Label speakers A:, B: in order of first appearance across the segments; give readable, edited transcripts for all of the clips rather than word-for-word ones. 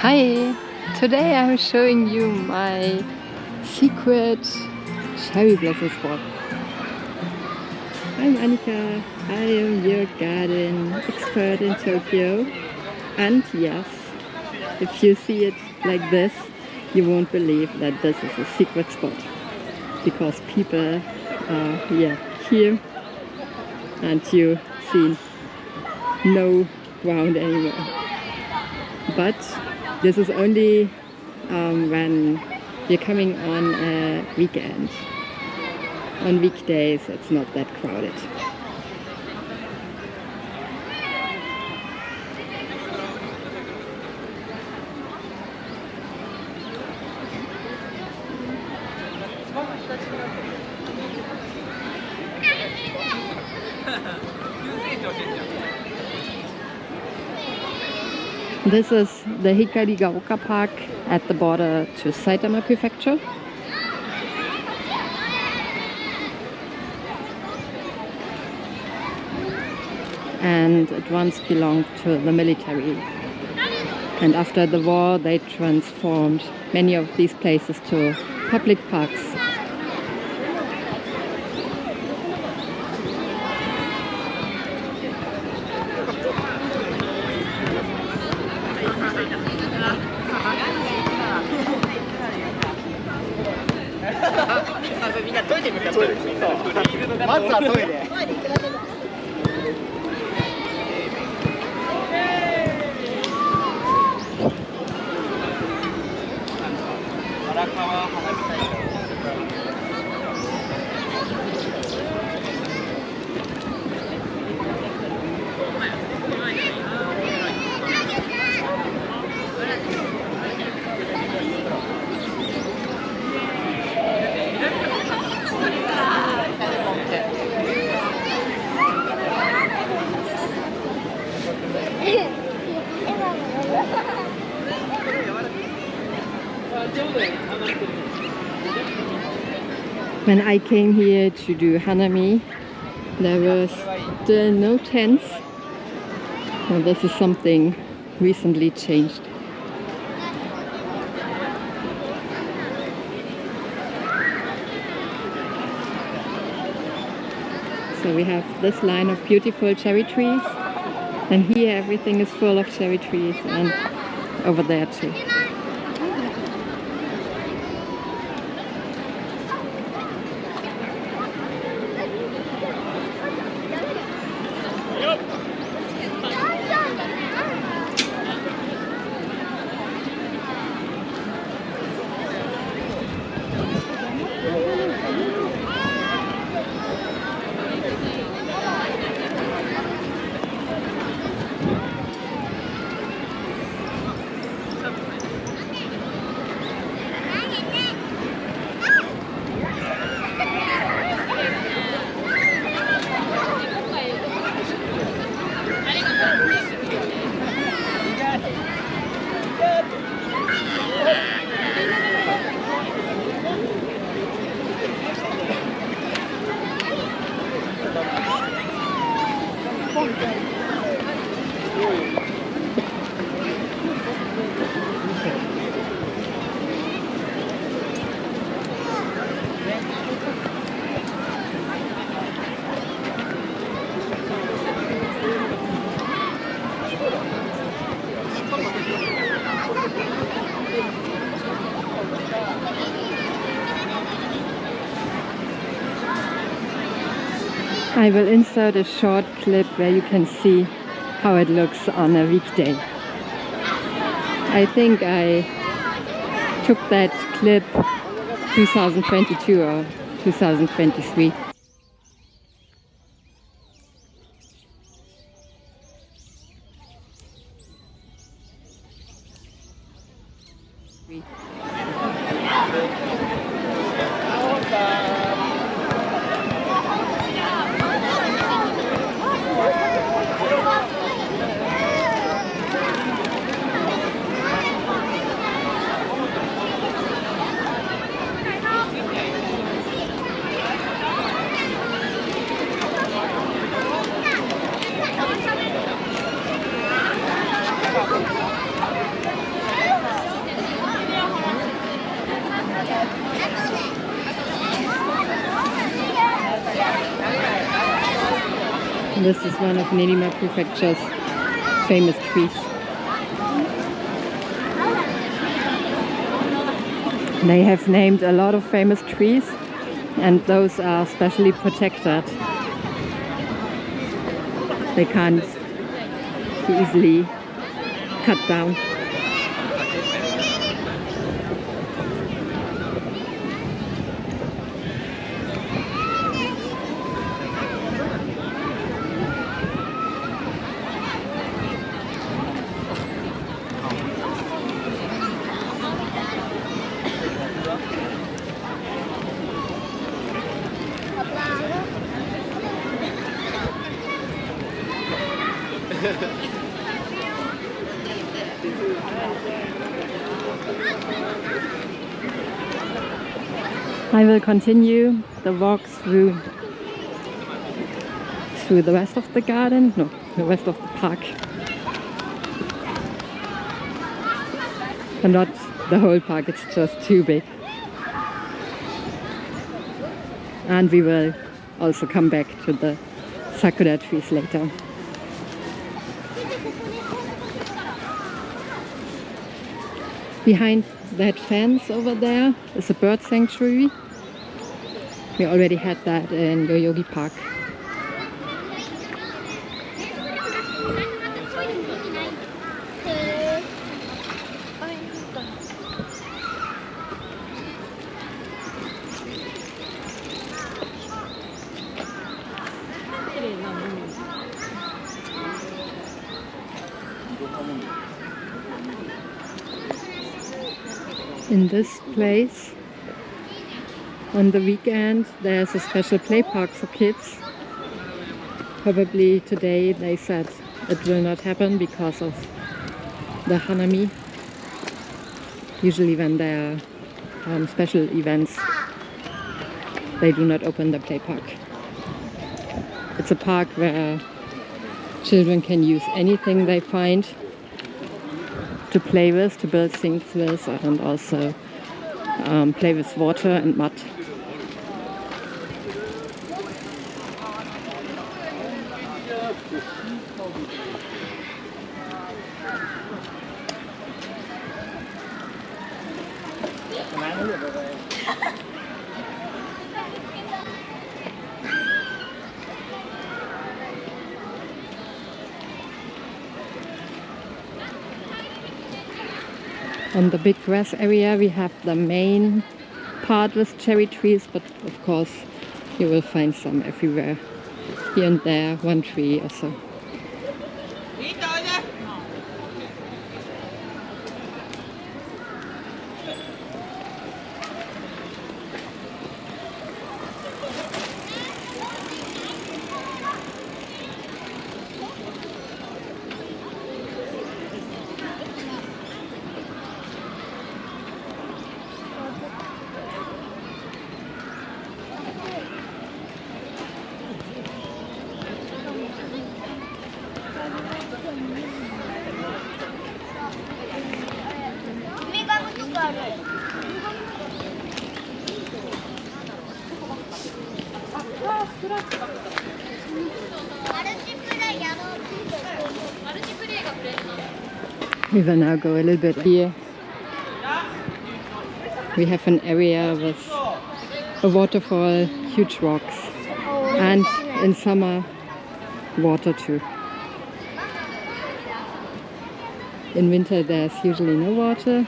A: Hi! Today I'm showing you my secret cherry blossom spot. I'm Annika, I am your garden expert in Tokyo, and yes, if you see it like this, you won't believe that this is a secret spot because people are here and you see no ground anymore. But this is only when you're coming on a weekend. On weekdays it's not that crowded. This is the Hikarigaoka Park at the border to Saitama Prefecture. And it once belonged to the military. And after the war they transformed many of these places to public parks. When I came here to do Hanami, there was still no tents. Well, this is something recently changed. So we have this line of beautiful cherry trees, and here everything is full of cherry trees, and over there too. I will insert a short clip where you can see how it looks on a weekday. I think I took that clip 2022 or 2023. This is one of Nerima Prefecture's famous trees. They have named a lot of famous trees, and those are specially protected. They can't be easily cut down. I will continue the walk through the rest of the garden, no, the rest of the park. And not the whole park, it's just too big. And we will also come back to the sakura trees later. Behind that fence over there is a bird sanctuary. We already had that in Yoyogi Park. In this place, on the weekend, there's a special play park for kids. Probably today they said it will not happen because of the Hanami. Usually when there are special events, they do not open the play park. It's a park where children can use anything they find to play with, to build things with, and also play with water and mud. On the big grass area we have the main part with cherry trees, but of course you will find some everywhere. Here and there, one tree or so. We will now go a little bit here. We have an area with a waterfall, huge rocks, and in summer water too. In winter there's usually no water.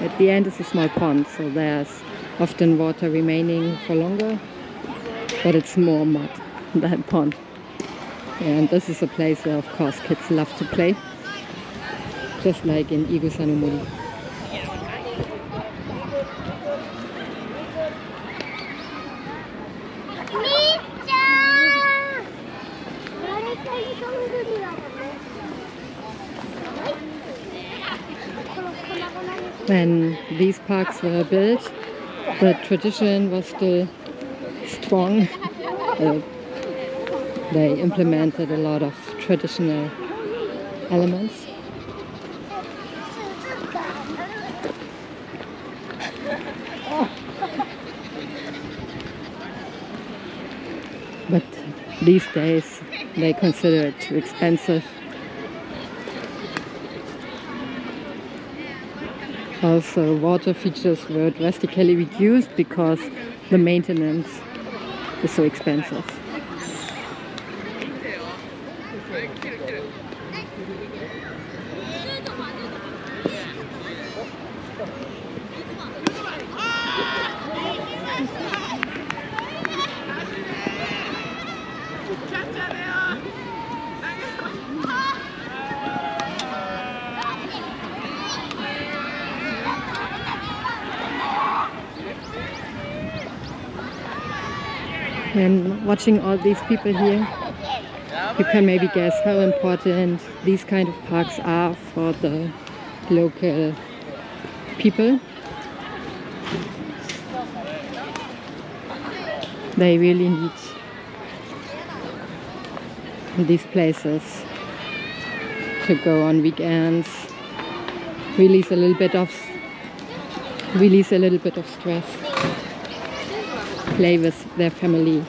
A: At the end is a small pond, so there's often water remaining for longer, but it's more mud than pond. And this is a place where of course kids love to play, just like in Igusanomori. When these parks were built, the tradition was still strong. They implemented a lot of traditional elements. But these days they consider it too expensive. Also, water features were drastically reduced because the maintenance is so expensive. When watching all these people here, you can maybe guess how important these kind of parks are for the local people. They really need these places to go on weekends, release a little bit of stress, play with their family.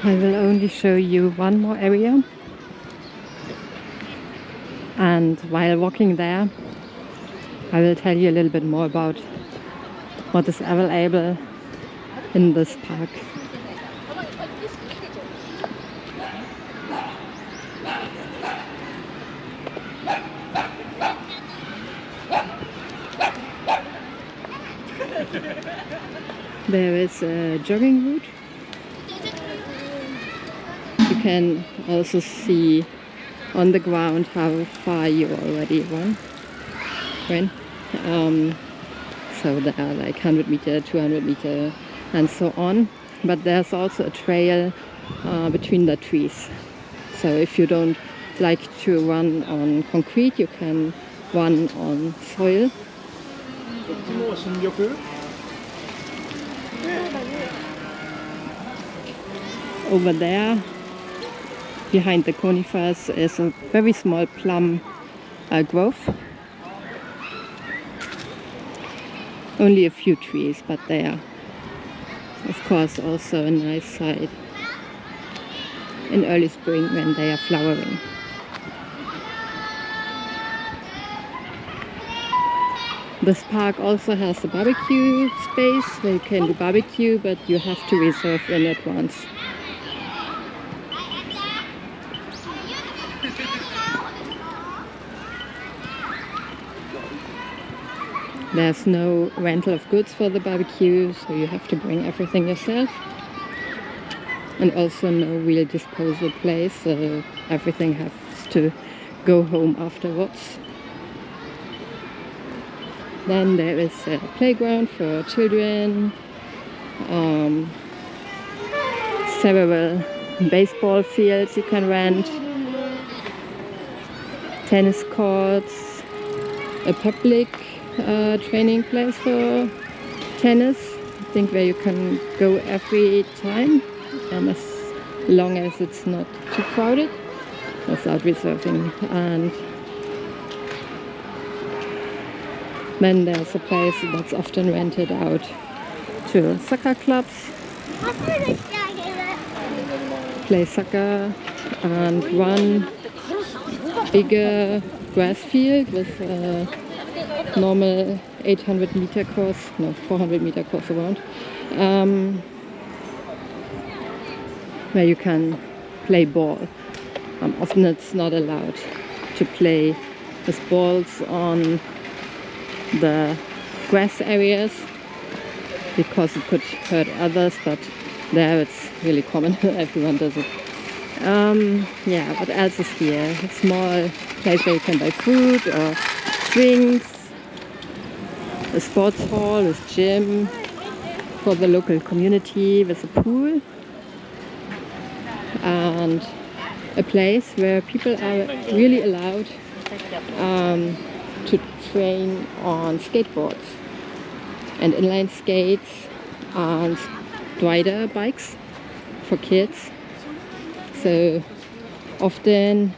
A: I will only show you one more area, and while walking there I will tell you a little bit more about what is available in this park. There is a jogging route. You can also see on the ground how far you already went. So there are like 100 meter, 200 meter and so on. But there's also a trail between the trees. So if you don't like to run on concrete, you can run on soil. Over there, behind the conifers, is a very small plum grove. Only a few trees, but they are, of course, also a nice sight in early spring when they are flowering. This park also has a barbecue space where you can do barbecue, but you have to reserve in advance. There's no rental of goods for the barbecue, so you have to bring everything yourself. And also no real disposal place, so everything has to go home afterwards. Then there is a playground for children, several baseball fields you can rent, tennis courts, a public training place for tennis, I think, where you can go every time. long as it's not too crowded, without reserving. And then there's a place that's often rented out to soccer clubs, play soccer, and one bigger grass field with a normal 800-meter course, no, 400-meter course around, where you can play ball. Often it's not allowed to play with balls on the grass areas because it could hurt others, but there it's really common. Everyone does it. Yeah, what else is here? A small place where you can buy food or drinks, a sports hall with gym for the local community with a pool, and a place where people are really allowed to train on skateboards and inline skates and rider bikes for kids. So often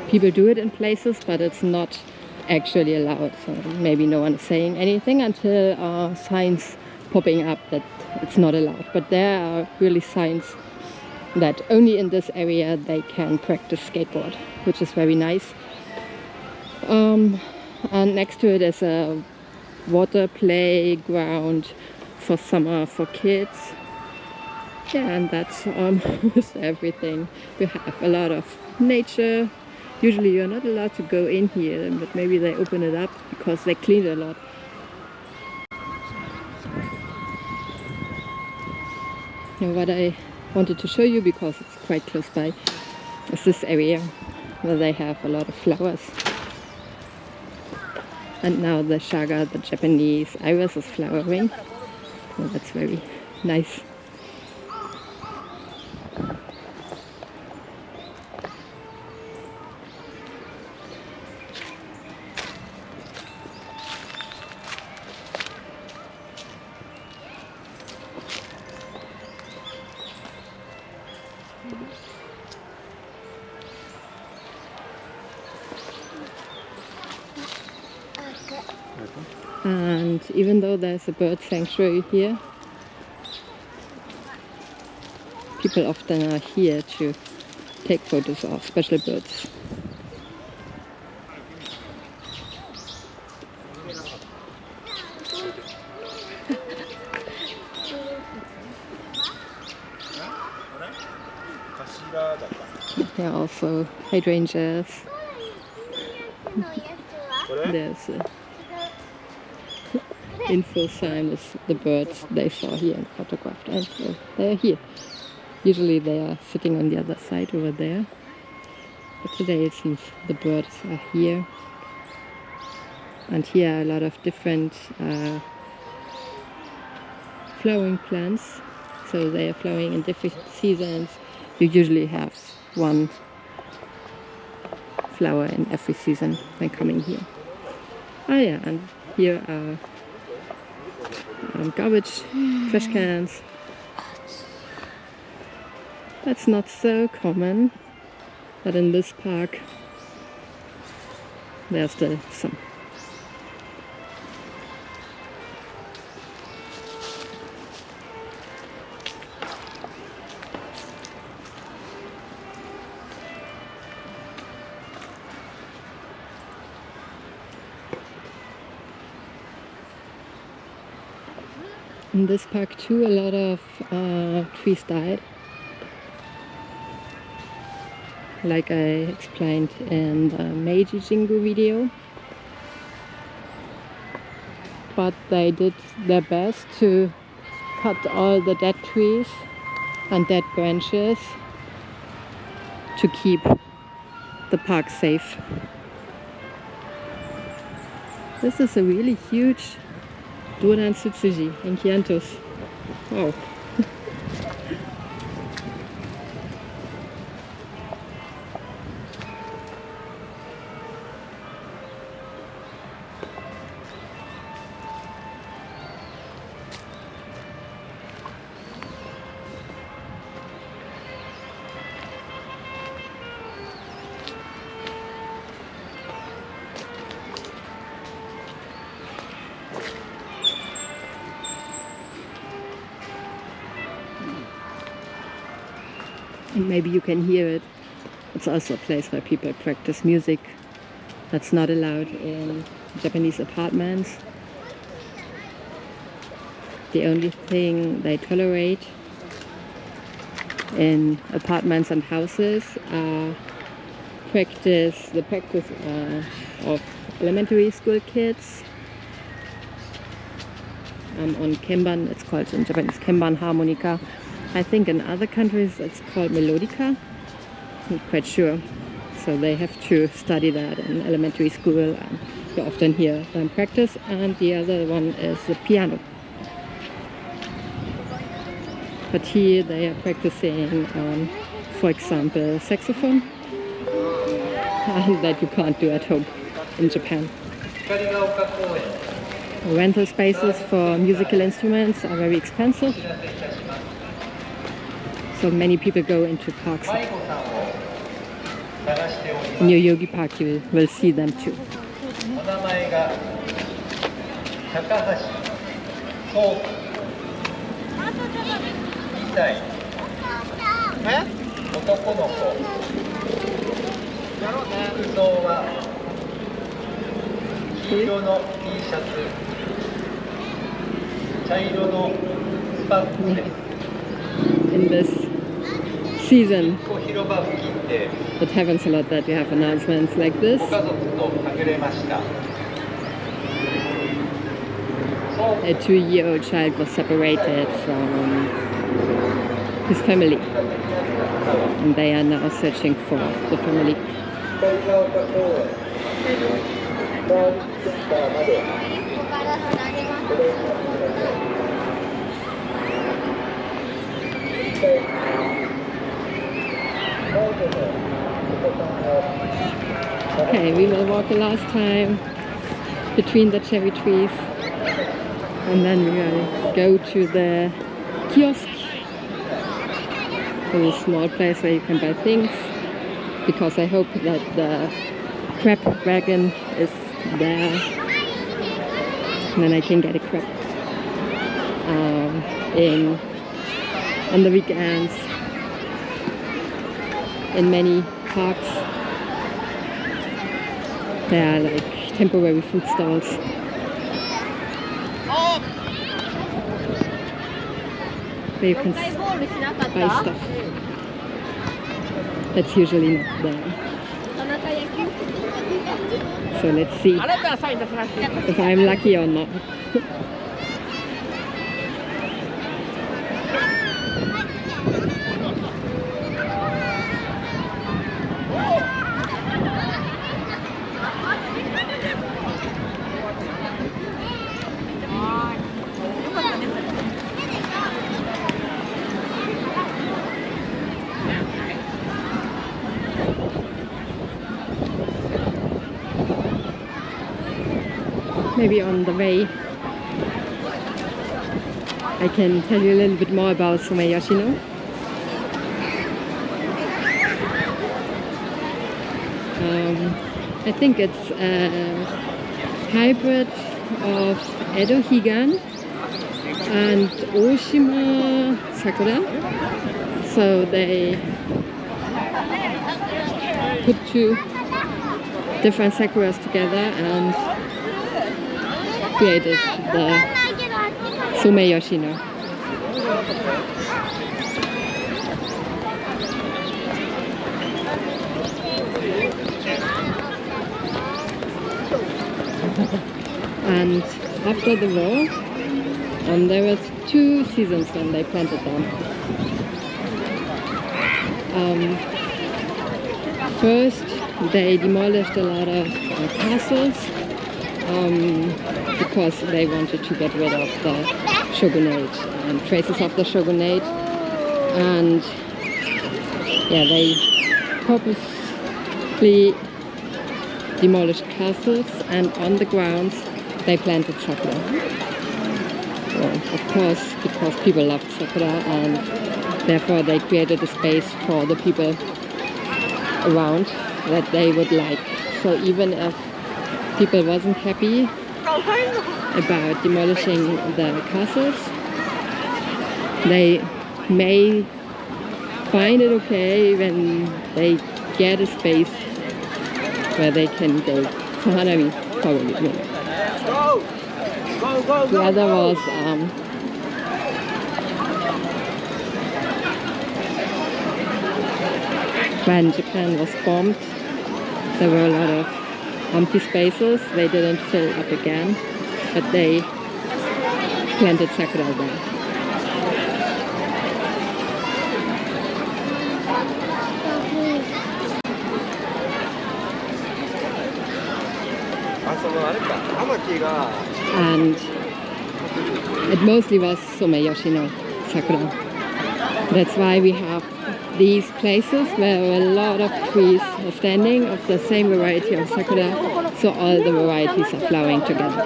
A: people do it in places, but it's not actually allowed. So maybe no one is saying anything until signs popping up that it's not allowed. But there are really signs that only in this area they can practice skateboard, which is very nice. And next to it is a water playground for summer for kids. Yeah, and that's almost everything. You have a lot of nature. Usually you're not allowed to go in here, but maybe they open it up because they clean it a lot. Now what I wanted to show you, because it's quite close by, is this area where they have a lot of flowers. And now the shaga, the Japanese iris, is flowering. Well, that's very nice. And even though there's a bird sanctuary here, people often are here to take photos of special birds. There are also hydrangeas. There's a info sign with the birds they saw here and photographed, and they're here. Usually they are sitting on the other side over there, but today it seems the birds are here. And here are a lot of different flowering plants, so they are flowering in different seasons. You usually have one flower in every season when coming here. Oh yeah, and here are garbage, trash cans. That's not so common, but in this park there's still some. In this park too, a lot of trees died. Like I explained in the Meiji Jingu video. But they did their best to cut all the dead trees and dead branches to keep the park safe. This is a really huge Dodan Tsutsuji in Kiantos. Wow. and maybe you can hear it. It's also a place where people practice music that's not allowed in Japanese apartments. The only thing they tolerate in apartments and houses are the practice of elementary school kids on kenban. It's called in Japanese kenban harmonica. I think in other countries it's called melodica. I'm not quite sure. So they have to study that in elementary school, and you often hear them practice. And the other one is the piano. But here they are practicing, for example, saxophone, and that you can't do at home in Japan. Rental spaces for musical instruments are very expensive, so many people go into parks. In your Yogi Park you will see them too. In this season, it happens a lot that you have announcements like this. A 2-year-old child was separated from his family, and they are now searching for the family. Okay, we will walk the last time between the cherry trees, and then we will go to the kiosk. There's a small place where you can buy things, because I hope that the crab wagon is there, and then I can get a crab on the weekends. In many parks there are like temporary food stalls. Where you can buy stuff that's usually not there. So let's see if I'm lucky or not. Maybe on the way I can tell you a little bit more about Someyoshino. I think it's a hybrid of Edo Higan and Oshima Sakura. So they put two different sakuras together and created the Someyoshino. And after the war, there was 2 seasons when they planted them. First, they demolished a lot of castles because they wanted to get rid of the shogunate and traces of the shogunate, and yeah, they purposely demolished castles, and on the grounds they planted sakura. Well, of course, because people loved sakura, and therefore they created a space for the people around that they would like. So even if people wasn't happy about demolishing the castles, they may find it okay when they get a space where they can go. For Hanami, probably. No. The other was when Japan was bombed, there were a lot of empty spaces. They didn't fill up again, but they planted sakura there. And it mostly was Someyoshi no sakura. That's why we have these places where a lot of trees are standing of the same variety of sakura, so all the varieties are flowering together.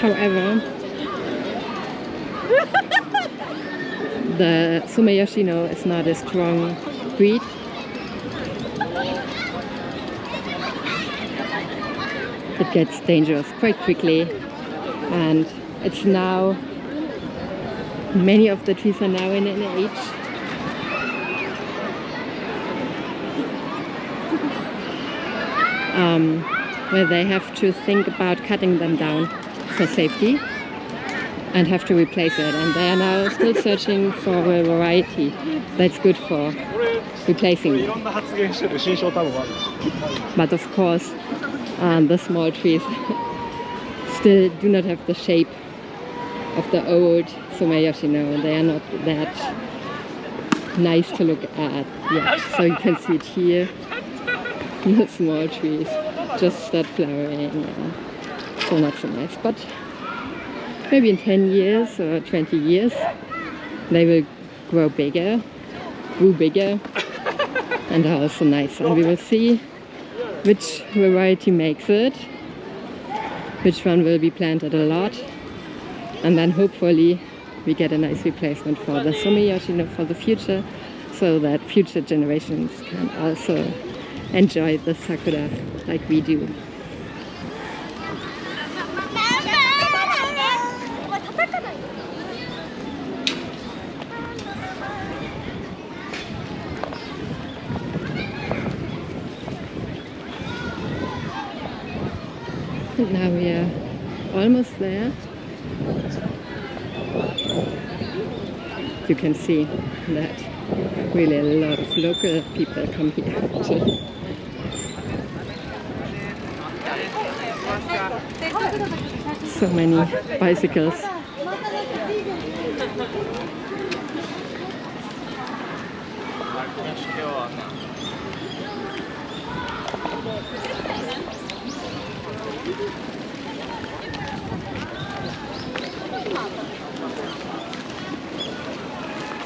A: However, the Someyoshi no is not a strong breed. It gets dangerous quite quickly, and it's now, many of the trees are now in an age where they have to think about cutting them down for safety and have to replace it, and they are now still searching for a variety that's good for replacing them. But of course, the small trees still do not have the shape of the old Someyoshi no. They are not that nice to look at yet. So you can see it here, the small trees just start flowering, so not so nice. But maybe in 10 years or 20 years they will grow bigger, and are also nice, and we will see which variety makes it, which one will be planted a lot, and then hopefully we get a nice replacement for the Someyoshi no for the future, so that future generations can also enjoy the sakura like we do. And now we are almost there. You can see that really a lot of local people come here. So many bicycles.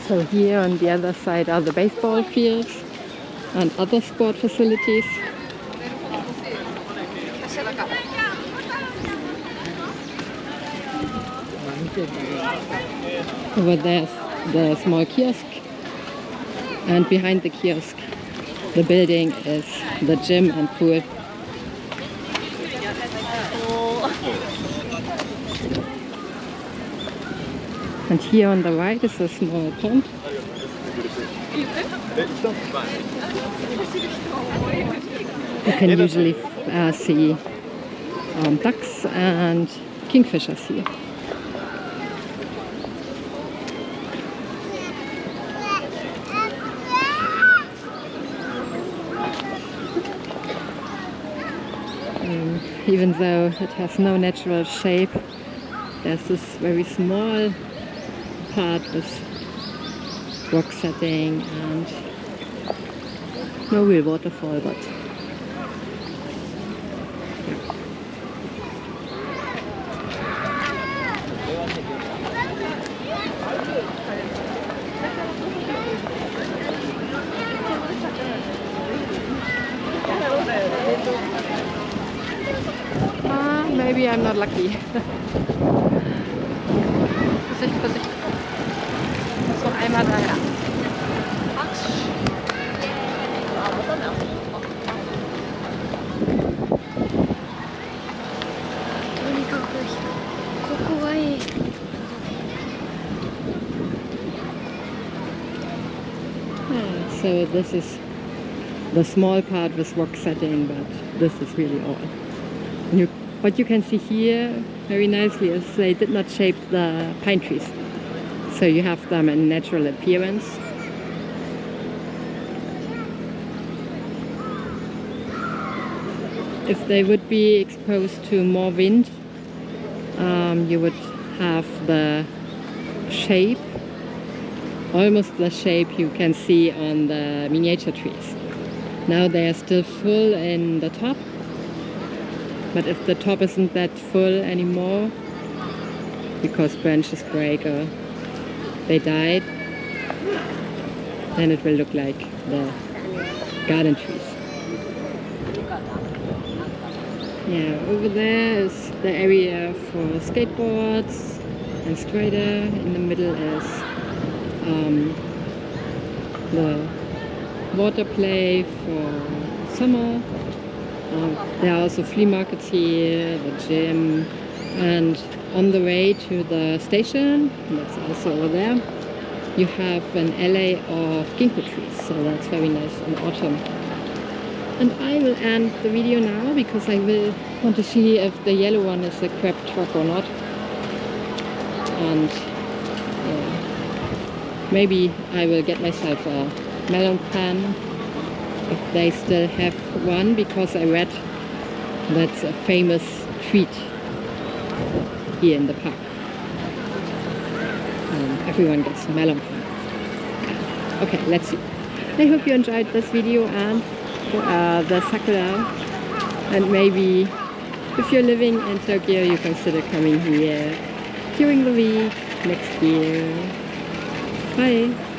A: So here on the other side are the baseball fields and other sport facilities. Over there's the small kiosk, and behind the kiosk the building is the gym and pool. And here on the right is a small pond. You can usually see ducks and kingfishers here. Even though it has no natural shape, there's this very small part with rock setting and no real waterfall, but maybe I'm not lucky. Vorsicht, Vorsicht. So, einmal daher. So this is the small part with rock setting, but this is really all. What you can see here very nicely is they did not shape the pine trees. So you have them in natural appearance. If they would be exposed to more wind, you would have the shape, almost the shape you can see on the miniature trees. Now they are still full in the top, but if the top isn't that full anymore, because branches break or they died, then it will look like the garden trees. Yeah, over there is the area for skateboards and Strider. In the middle is the water play for summer. There are also flea markets here, the gym, and on the way to the station, that's also over there, you have an alley of ginkgo trees, so that's very nice in autumn. And I will end the video now because I will want to see if the yellow one is a crab truck or not. And maybe I will get myself a melon pan if they still have one, because I read that's a famous treat here in the park. Everyone gets melon pan. Okay, let's see. I hope you enjoyed this video and the sakura, and maybe if you're living in Tokyo you consider coming here during the week next year. Bye!